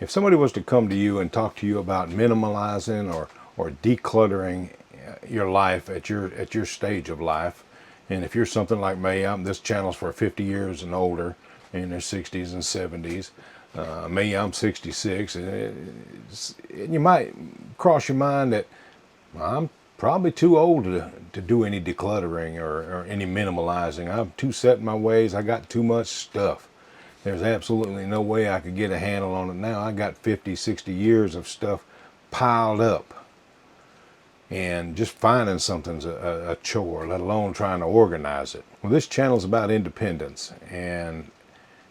If somebody was to come to you and talk to you about minimalizing or decluttering your life at your stage of life, and if you're something like me, this channel's for 50 years and older, in their 60s and 70s. Me, I'm 66, and you might cross your mind that I'm probably too old to do any decluttering or any minimalizing. I'm too set in my ways. I got too much stuff. There's absolutely no way I could get a handle on it now. I got 50, 60 years of stuff piled up. And just finding something's a chore, let alone trying to organize it. Well, this channel's about independence, and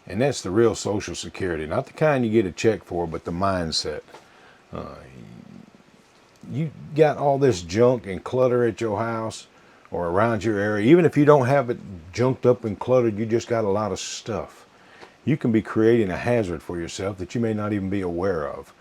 that's the real social security. Not the kind you get a check for, but the mindset. You got all this junk and clutter at your house or around your area. Even if you don't have it junked up and cluttered, you just got a lot of stuff. You can be creating a hazard for yourself that you may not even be aware of.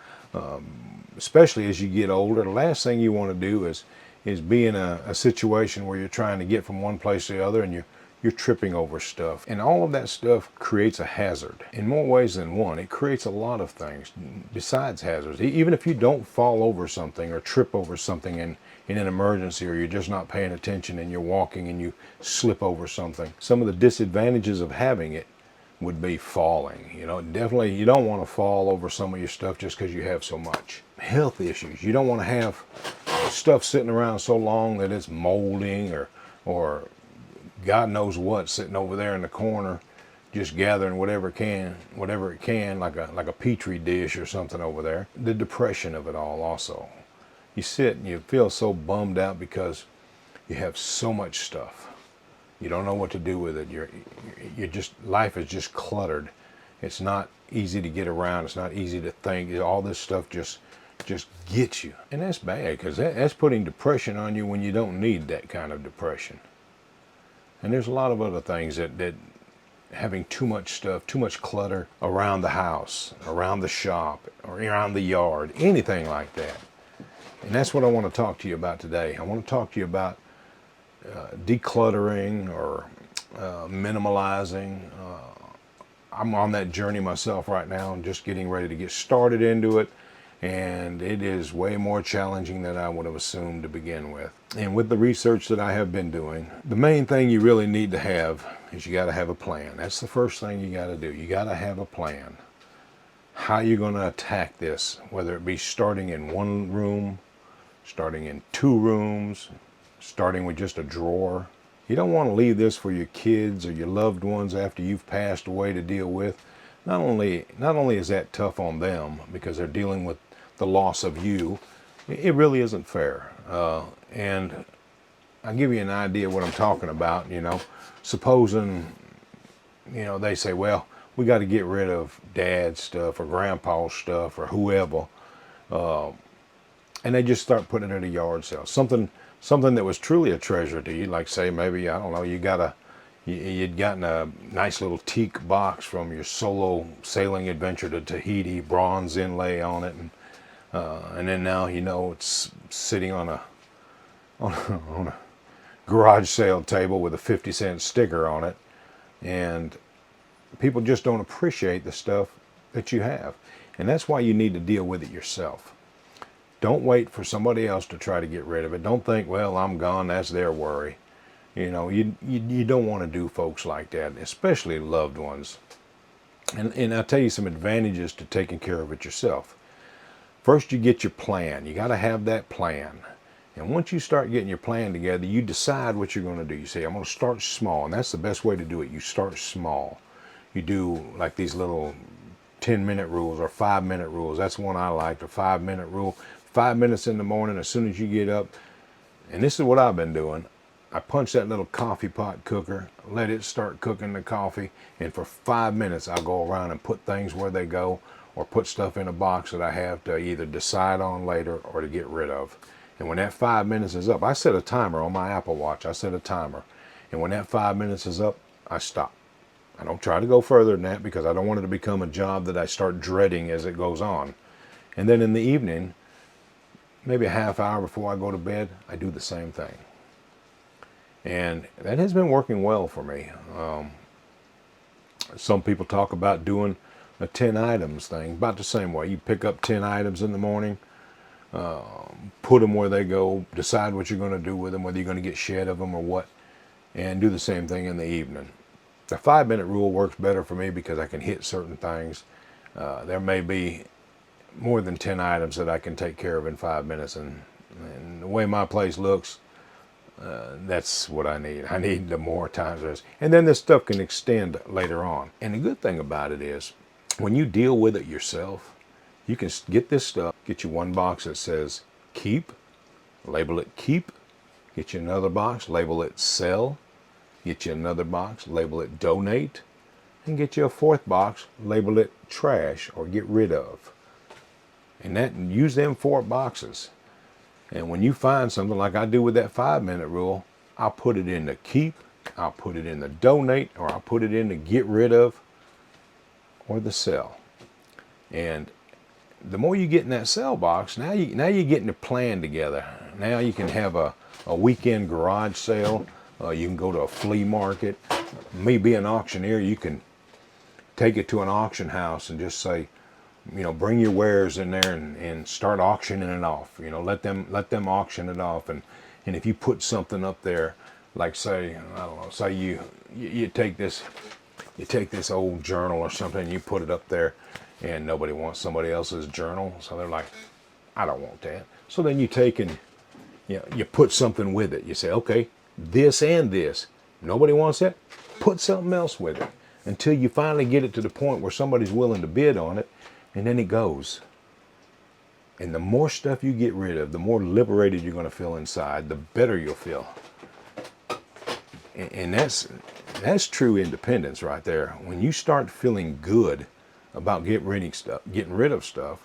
Especially as you get older, the last thing you want to do is be in a situation where you're trying to get from one place to the other and you're tripping over stuff. And all of that stuff creates a hazard. In more ways than one, it creates a lot of things besides hazards. Even if you don't fall over something or trip over something in an emergency, or you're just not paying attention and you're walking and you slip over something, some of the disadvantages of having it would be falling. Definitely you don't want to fall over some of your stuff just because you have so much. Health issues. You don't want to have stuff sitting around so long that it's molding or God knows what sitting over there in the corner, just gathering whatever it can, like a petri dish or something over there. The depression of it all also. You sit and you feel so bummed out because you have so much stuff. You don't know what to do with it. Life is just cluttered. It's not easy to get around. It's not easy to think. All this stuff just gets you. And that's bad, because that's putting depression on you when you don't need that kind of depression. And there's a lot of other things that having too much stuff, too much clutter around the house, around the shop, or around the yard, anything like that. And that's what I want to talk to you about today. I want to talk to you about decluttering or minimalizing. I'm on that journey myself right now and just getting ready to get started into it. And it is way more challenging than I would have assumed to begin with. And with the research that I have been doing, the main thing you really need to have is you got to have a plan. That's the first thing you got to do. You got to have a plan. How you're going to attack this, whether it be starting in one room, starting in two rooms, starting with just a drawer. You don't want to leave this for your kids or your loved ones after you've passed away to deal with. Not only is that tough on them because they're dealing with the loss of you, it really isn't fair. And I'll give you an idea of what I'm talking about. Supposing, they say, well, we got to get rid of dad's stuff or grandpa's stuff or whoever. And they just start putting it at a yard sale. Something that was truly a treasure to you, like say maybe, I don't know, you'd gotten a nice little teak box from your solo sailing adventure to Tahiti, bronze inlay on it, and then now it's sitting on a garage sale table with a 50-cent sticker on it, and people just don't appreciate the stuff that you have, and that's why you need to deal with it yourself. Don't wait for somebody else to try to get rid of it. Don't think, well, I'm gone, that's their worry. You don't want to do folks like that, especially loved ones. And I'll tell you some advantages to taking care of it yourself. First, you get your plan. You got to have that plan. And once you start getting your plan together, you decide what you're going to do. You say, I'm going to start small. And that's the best way to do it. You start small. You do like these little 10-minute rules or 5-minute rules. That's one I like, the 5-minute rule. 5 minutes in the morning as soon as you get up. And this is what I've been doing. I punch that little coffee pot cooker, let it start cooking the coffee, and for 5 minutes I'll go around and put things where they go, or put stuff in a box that I have to either decide on later or to get rid of. And when that 5 minutes is up, I set a timer on my Apple Watch. I set a timer. And when that 5 minutes is up, I stop. I don't try to go further than that because I don't want it to become a job that I start dreading as it goes on. And then in the evening, maybe a half hour before I go to bed, I do the same thing. And that has been working well for me. Some people talk about doing a 10 items thing, about the same way. You pick up 10 items in the morning, put them where they go, decide what you're going to do with them, whether you're going to get shed of them or what, and do the same thing in the evening. The 5-minute rule works better for me because I can hit certain things. There may be more than 10 items that I can take care of in 5 minutes, and the way my place looks, that's what I need. I need the more times this. And then this stuff can extend later on. And the good thing about it is, when you deal with it yourself, you can get this stuff, get you one box that says keep, label it keep, get you another box, label it sell, get you another box, label it donate, and get you a fourth box, label it trash or get rid of. And use them 4 boxes. And when you find something like I do with that 5-minute rule, I'll put it in the keep, I'll put it in the donate, or I'll put it in the get rid of, or the sell. And the more you get in that sell box, now you're getting a plan together. Now you can have a weekend garage sale. You can go to a flea market. Me being an auctioneer, you can take it to an auction house and just say, bring your wares in there and start auctioning it off. Let them auction it off. And if you put something up there, like say, I don't know, say you take this old journal or something, and you put it up there, and nobody wants somebody else's journal, so they're like, I don't want that. So then you take and you put something with it. You say, okay, this and this. Nobody wants that. Put something else with it until you finally get it to the point where somebody's willing to bid on it. And then it goes. And the more stuff you get rid of, the more liberated you're going to feel inside, the better you'll feel. And that's true independence right there. When you start feeling good about getting rid of stuff,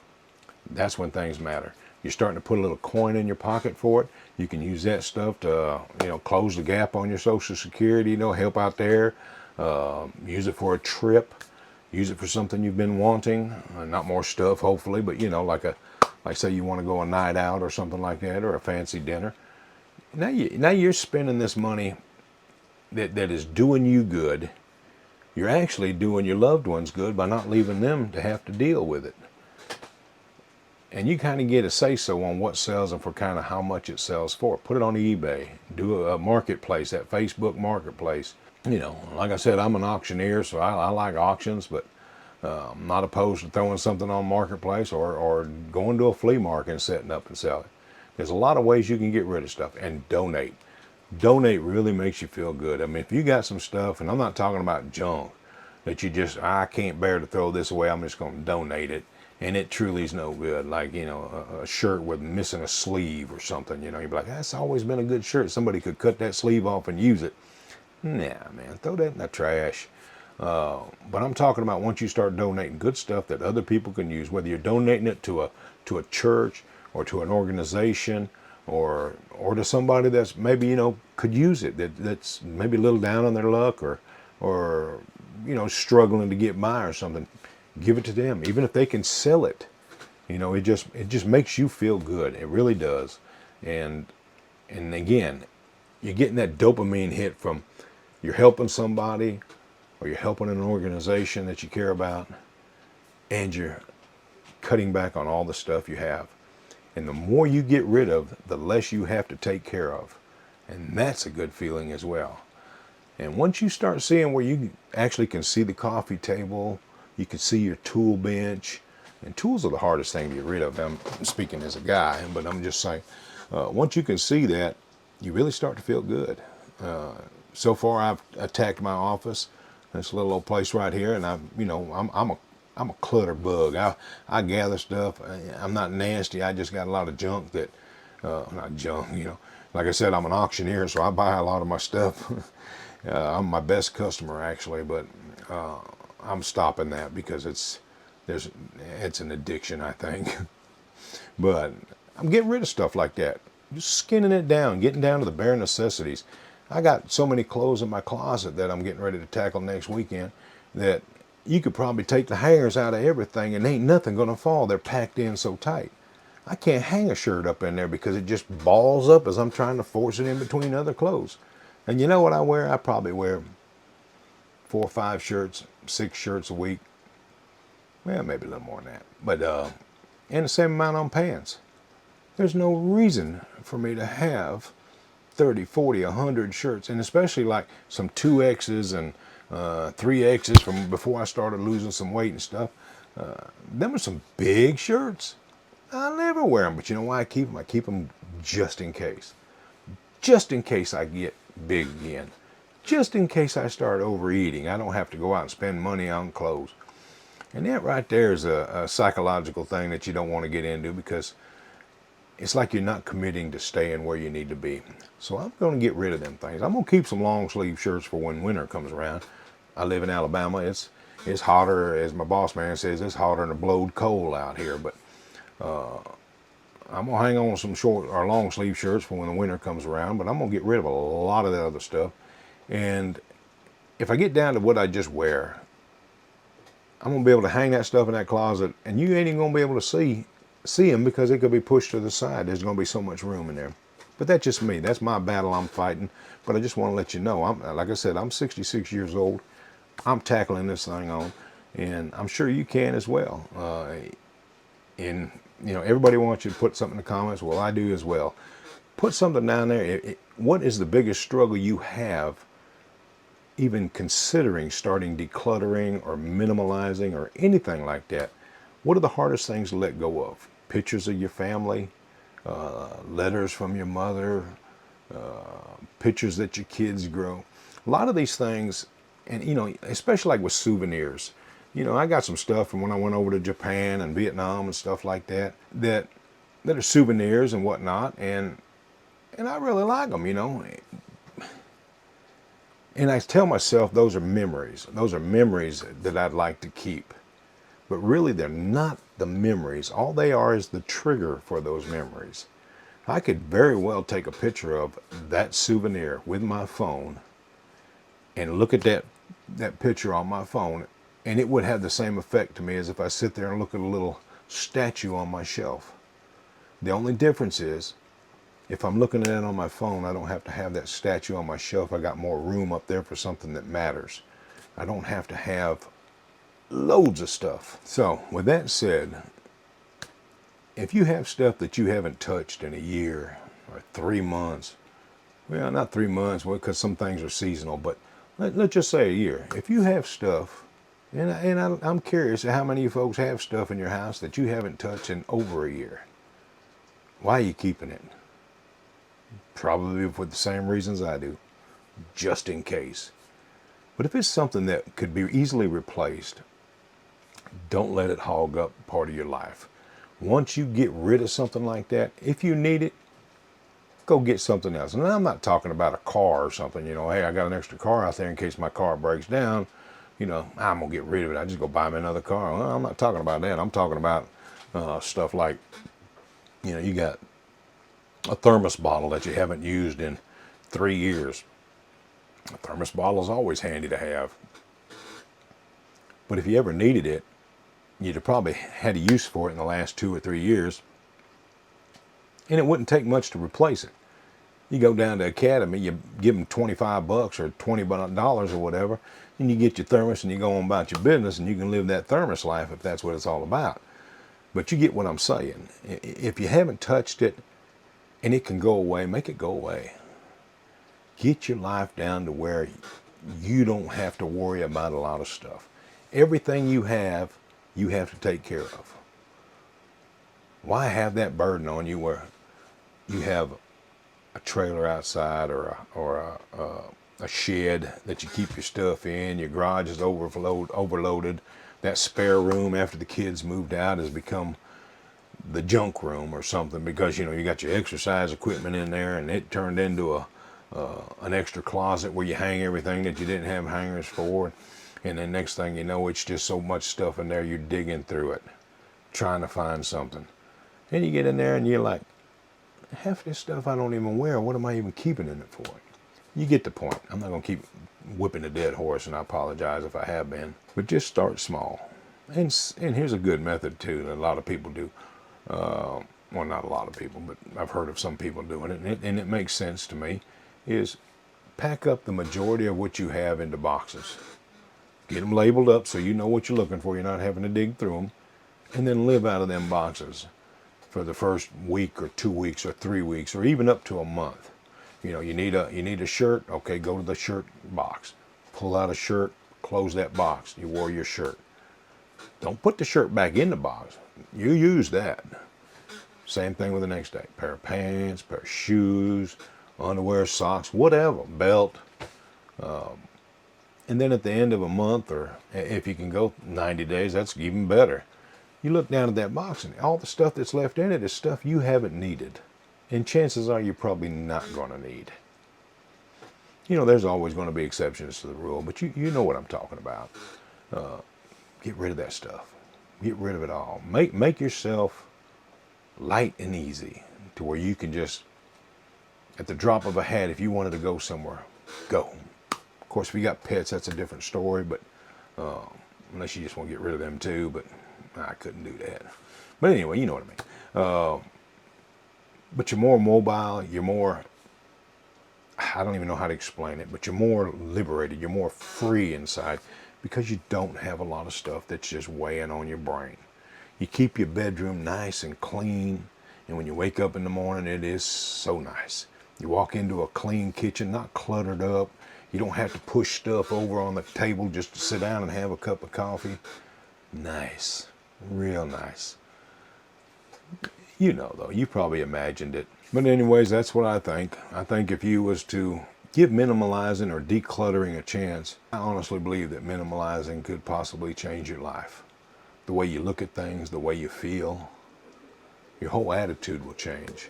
that's when things matter. You're starting to put a little coin in your pocket for it. You can use that stuff to, close the gap on your Social Security, help out there. Use it for a trip. Use it for something you've been wanting. Not more stuff, hopefully, but like say you want to go a night out or something like that, or a fancy dinner. Now you're spending this money that is doing you good. You're actually doing your loved ones good by not leaving them to have to deal with it. And you kind of get a say-so on what sells and for kind of how much it sells for. Put it on eBay. Do a marketplace, that Facebook marketplace. Like I said, I'm an auctioneer, so I like auctions, but I'm not opposed to throwing something on marketplace or going to a flea market and setting up and selling. There's a lot of ways you can get rid of stuff. And donate. Donate really makes you feel good. I mean, if you got some stuff, and I'm not talking about junk, that I can't bear to throw this away, I'm just going to donate it, and it truly is no good. Like, a shirt with missing a sleeve or something, you'd be like, that's always been a good shirt. Somebody could cut that sleeve off and use it. Nah, man, throw that in the trash. But I'm talking about once you start donating good stuff that other people can use, whether you're donating it to a church or to an organization or to somebody that's maybe, could use it, that's maybe a little down on their luck or struggling to get by or something. Give it to them, even if they can sell it. It just makes you feel good. It really does. And again, you're getting that dopamine hit from you're helping somebody or you're helping an organization that you care about, and you're cutting back on all the stuff you have. And the more you get rid of, the less you have to take care of. And that's a good feeling as well. And once you start seeing where you actually can see the coffee table, you can see your tool bench, and tools are the hardest thing to get rid of. I'm speaking as a guy, but I'm just saying, once you can see that, you really start to feel good. So far, I've attacked my office, this little old place right here, and I'm a clutter bug. I gather stuff. I'm not nasty. I just got a lot of junk that, not junk, Like I said, I'm an auctioneer, so I buy a lot of my stuff. I'm my best customer actually, but I'm stopping that because it's an addiction, I think. But I'm getting rid of stuff like that. Just skinning it down, getting down to the bare necessities. I got so many clothes in my closet that I'm getting ready to tackle next weekend that you could probably take the hangers out of everything and ain't nothing going to fall. They're packed in so tight. I can't hang a shirt up in there because it just balls up as I'm trying to force it in between other clothes. And you know what I wear? I probably wear 4 or 5 shirts, 6 shirts a week. Well, maybe a little more than that. But, and the same amount on pants. There's no reason for me to have 30, 40, 100 shirts, and especially like some 2X's and 3X's from before I started losing some weight and stuff. Them are some big shirts. I'll never wear them, but you know why I keep them? I keep them just in case. Just in case I get big again. Just in case I start overeating. I don't have to go out and spend money on clothes. And that right there is a psychological thing that you don't want to get into, because it's like you're not committing to staying where you need to be. So I'm going to get rid of them things. I'm going to keep some long sleeve shirts for when winter comes around. I live in Alabama. It's hotter, as my boss man says, it's hotter than a blowed coal out here. But I'm going to hang on to some short or long sleeve shirts for when the winter comes around. But I'm going to get rid of a lot of that other stuff. And if I get down to what I just wear, I'm going to be able to hang that stuff in that closet, and you ain't even going to be able to see them, because it could be pushed to the side. There's going to be so much room in there. But that's just me. That's my battle I'm fighting. But I just want to let you know, like I said, I'm 66 years old. I'm tackling this thing on, and I'm sure you can as well. And you know, everybody wants you to put something in the comments. Well, I do as well. Put something down there. What is the biggest struggle you have, even considering starting decluttering or minimalizing or anything like that? What are the hardest things to let go of? Pictures of your family, letters from your mother, pictures that your kids grow. A lot of these things, and you know, especially like with souvenirs. You know, I got some stuff from when I went over to Japan and Vietnam and stuff like that that are souvenirs and whatnot, and I really like them, you know. And I tell myself those are memories. Those are memories that I'd like to keep. But really, they're not the memories. All they are is the trigger for those memories. I could very well take a picture of that souvenir with my phone and look at that picture on my phone, and it would have the same effect to me as if I sit there and look at a little statue on my shelf. The only difference is, if I'm looking at it on my phone, I don't have to have that statue on my shelf. I got more room up there for something that matters. I don't have to have loads of stuff. So with that said, if you have stuff that you haven't touched in a year or 3 months, well, not 3 months, well, because some things are seasonal, but let's just say a year. If you have stuff, and I'm curious how many of you folks have stuff in your house that you haven't touched in over a year. Why are you keeping it? Probably for the same reasons I do, just in case. But if it's something that could be easily replaced, don't let it hog up part of your life. Once you get rid of something like that, if you need it, go get something else. And I'm not talking about a car or something, you know, hey, I got an extra car out there in case my car breaks down, you know, I'm going to get rid of it. I just go buy me another car. Well, I'm not talking about that. I'm talking about stuff like, you know, you got a thermos bottle that you haven't used in 3 years. A thermos bottle is always handy to have. But if you ever needed it, you'd have probably had a use for it in the last 2 or 3 years, and it wouldn't take much to replace it. You go down to Academy, you give them $25 or $20 or whatever, and you get your thermos and you go on about your business, and you can live that thermos life if that's what it's all about. But you get what I'm saying. If you haven't touched it and it can go away, make it go away. Get your life down to where you don't have to worry about a lot of stuff. Everything you have to take care of. Why have that burden on you where you have a trailer outside or a shed that you keep your stuff in, your garage is overloaded, that spare room after the kids moved out has become the junk room or something, because you know you got your exercise equipment in there and it turned into an extra closet where you hang everything that you didn't have hangers for, and then next thing you know, it's just so much stuff in there you're digging through it trying to find something. And you get in there and you're like, half this stuff I don't even wear. What am I even keeping in it for? You get the point. I'm not going to keep whipping a dead horse, and I apologize if I have been. But just start small. And here's a good method, too, that a lot of people do. Well, not a lot of people, but I've heard of some people doing it, and it makes sense to me, is pack up the majority of what you have into boxes. Get them labeled up so you know what you're looking for. You're not having to dig through them. And then live out of them boxes for the first week or 2 weeks or 3 weeks or even up to a month. You know, you need a shirt. Okay, go to the shirt box. Pull out a shirt, close that box. You wore your shirt. Don't put the shirt back in the box. You use that. Same thing with the next day. Pair of pants, pair of shoes, underwear, socks, whatever, belt. And then at the end of a month, or if you can go 90 days, that's even better. You look down at that box and all the stuff that's left in it is stuff you haven't needed. And chances are you're probably not going to need. You know, there's always going to be exceptions to the rule, but you know what I'm talking about. Get rid of that stuff. Get rid of it all. Make yourself light and easy to where you can just, at the drop of a hat, if you wanted to go somewhere, go. Of course, if you got pets, that's a different story, but unless you just want to get rid of them too, but I couldn't do that. But anyway, you know what I mean. But you're more mobile, you're more, I don't even know how to explain it, but you're more liberated, you're more free inside because you don't have a lot of stuff that's just weighing on your brain. You keep your bedroom nice and clean, and when you wake up in the morning, it is so nice. You walk into a clean kitchen, not cluttered up. You don't have to push stuff over on the table just to sit down and have a cup of coffee. Nice, real nice. You know, though, you probably imagined it. But anyways, that's what I think. I think if you was to give minimalizing or decluttering a chance, I honestly believe that minimalizing could possibly change your life. The way you look at things, the way you feel, your whole attitude will change.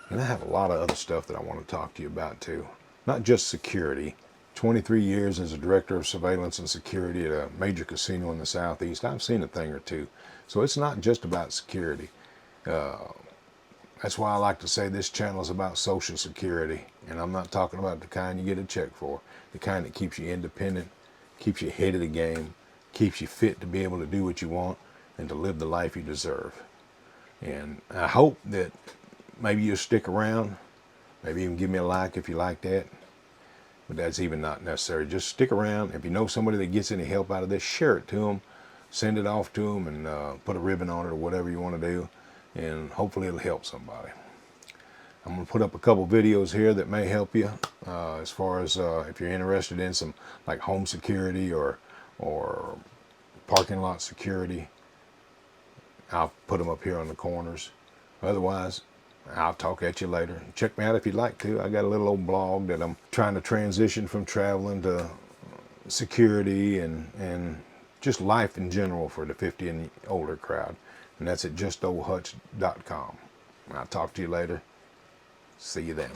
And I have a lot of other stuff that I want to talk to you about too. Not just security. 23 years as a director of surveillance and security at a major casino in the Southeast, I've seen a thing or two. So it's not just about security. That's why I like to say this channel is about social security. And I'm not talking about the kind you get a check for. The kind that keeps you independent, keeps you ahead of the game, keeps you fit to be able to do what you want and to live the life you deserve. And I hope that maybe you'll stick around. Maybe even give me a like if you like that. But that's even not necessary. Just stick around. If you know somebody that gets any help out of this, share it to them. Send it off to them and put a ribbon on it or whatever you want to do. And hopefully it'll help somebody. I'm going to put up a couple videos here that may help you as far as if you're interested in some like home security or parking lot security. I'll put them up here on the corners. Otherwise, I'll talk at you later. Check me out if you'd like to. I got a little old blog that I'm trying to transition from traveling to security and just life in general for the 50 and older crowd. And that's at justoldhutch.com. I'll talk to you later. See you then.